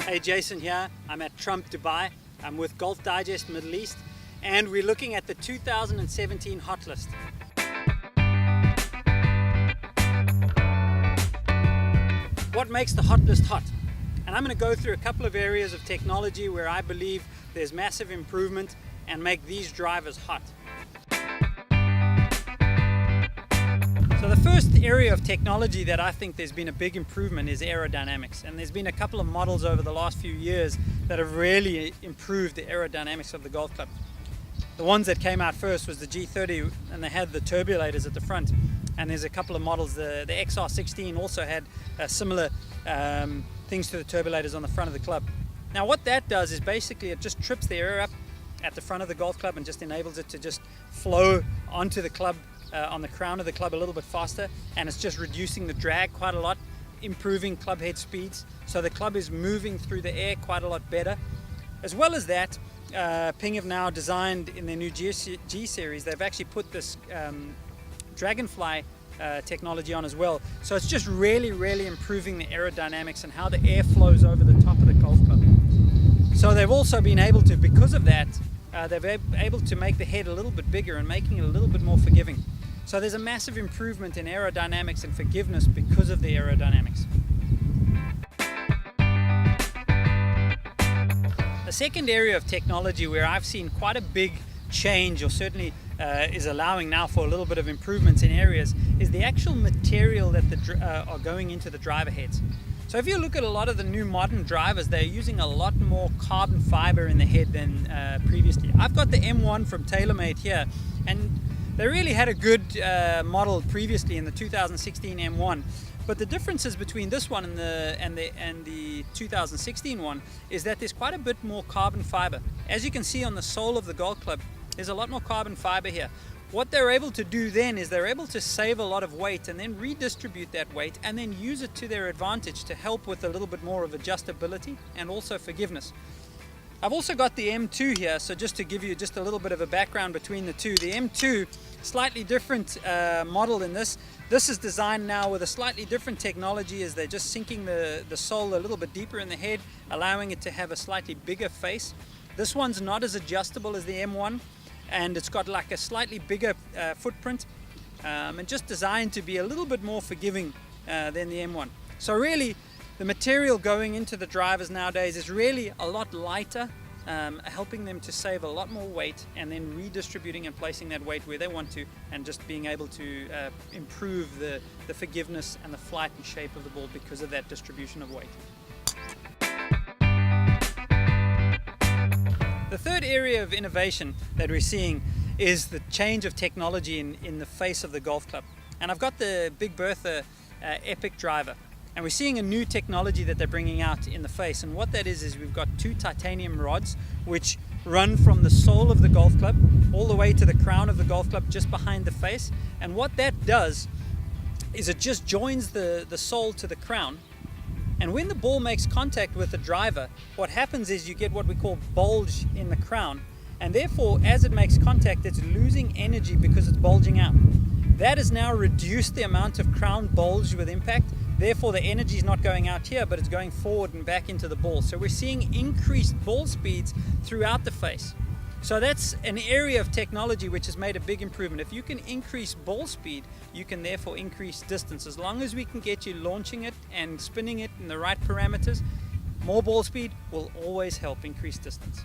Hey, Jason here. I'm at Trump, Dubai. I'm with Golf Digest Middle East, and we're looking at the 2017 hot list. What makes the hot list hot? And I'm going to go through a couple of areas of technology where I believe there's massive improvement and make these drivers hot. So the first area of technology that I think there's been a big improvement is aerodynamics, and there's been a couple of models over the last few years that have really improved the aerodynamics of the golf club. The ones that came out first was the G30, and they had the turbulators at the front, and there's a couple of models. The XR16 also had similar things to the turbulators on the front of the club. Now what that does is basically it just trips the air up at the front of the golf club and just enables it to just flow onto the club on the crown of the club a little bit faster, and it's just reducing the drag quite a lot, improving club head speeds, so the club is moving through the air quite a lot better. As well as that, Ping have now designed in their new G series, they've actually put this dragonfly technology on as well, so it's just really improving the aerodynamics and how the air flows over the top of the golf club. So they've also been able to, because of that, they've been able to make the head a little bit bigger and making it a little bit more forgiving. So there's a massive improvement in aerodynamics and forgiveness because of the aerodynamics. A second area of technology where I've seen quite a big change, or certainly is allowing now for a little bit of improvements in areas, is the actual material that are going into the driver heads. So if you look at a lot of the new modern drivers, they're using a lot more carbon fiber in the head than previously. I've got the M1 from TaylorMade here, and they really had a good model previously in the 2016 M1. But the differences between this one and the 2016 one is that there's quite a bit more carbon fiber. As you can see on the sole of the golf club, there's a lot more carbon fiber here. What they're able to do then is they're able to save a lot of weight and then redistribute that weight and then use it to their advantage to help with a little bit more of adjustability and also forgiveness. I've also got the M2 here, so just to give you just a little bit of a background between the two. The M2, slightly different model in this. This is designed now with a slightly different technology, as they're just sinking the sole a little bit deeper in the head, allowing it to have a slightly bigger face. This one's not as adjustable as the M1, and it's got like a slightly bigger footprint, and just designed to be a little bit more forgiving than the M1. So really, the material going into the drivers nowadays is really a lot lighter, helping them to save a lot more weight and then redistributing and placing that weight where they want to, and just being able to improve the forgiveness and the flight and shape of the ball because of that distribution of weight. The third area of innovation that we're seeing is the change of technology in the face of the golf club. And I've got the Big Bertha Epic driver. And we're seeing a new technology that they're bringing out in the face. And what that is we've got two titanium rods which run from the sole of the golf club all the way to the crown of the golf club just behind the face. And what that does is it just joins the sole to the crown. And when the ball makes contact with the driver, what happens is you get what we call bulge in the crown. And therefore, as it makes contact, it's losing energy because it's bulging out. That has now reduced the amount of crown bulge with impact. Therefore, the energy is not going out here, but it's going forward and back into the ball. So we're seeing increased ball speeds throughout the face. So that's an area of technology which has made a big improvement. If you can increase ball speed, you can therefore increase distance. As long as we can get you launching it and spinning it in the right parameters, more ball speed will always help increase distance.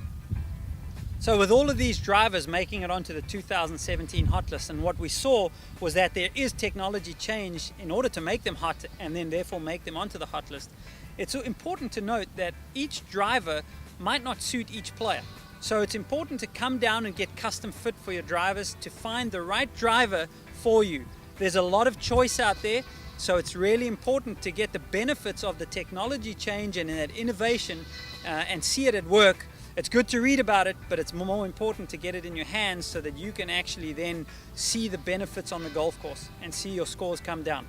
So with all of these drivers making it onto the 2017 hot list, and what we saw was that there is technology change in order to make them hot and then therefore make them onto the hot list. It's important to note that each driver might not suit each player. So it's important to come down and get custom fit for your drivers to find the right driver for you. There's a lot of choice out there, so it's really important to get the benefits of the technology change and that innovation and see it at work. It's good to read about it, but it's more important to get it in your hands so that you can actually then see the benefits on the golf course and see your scores come down.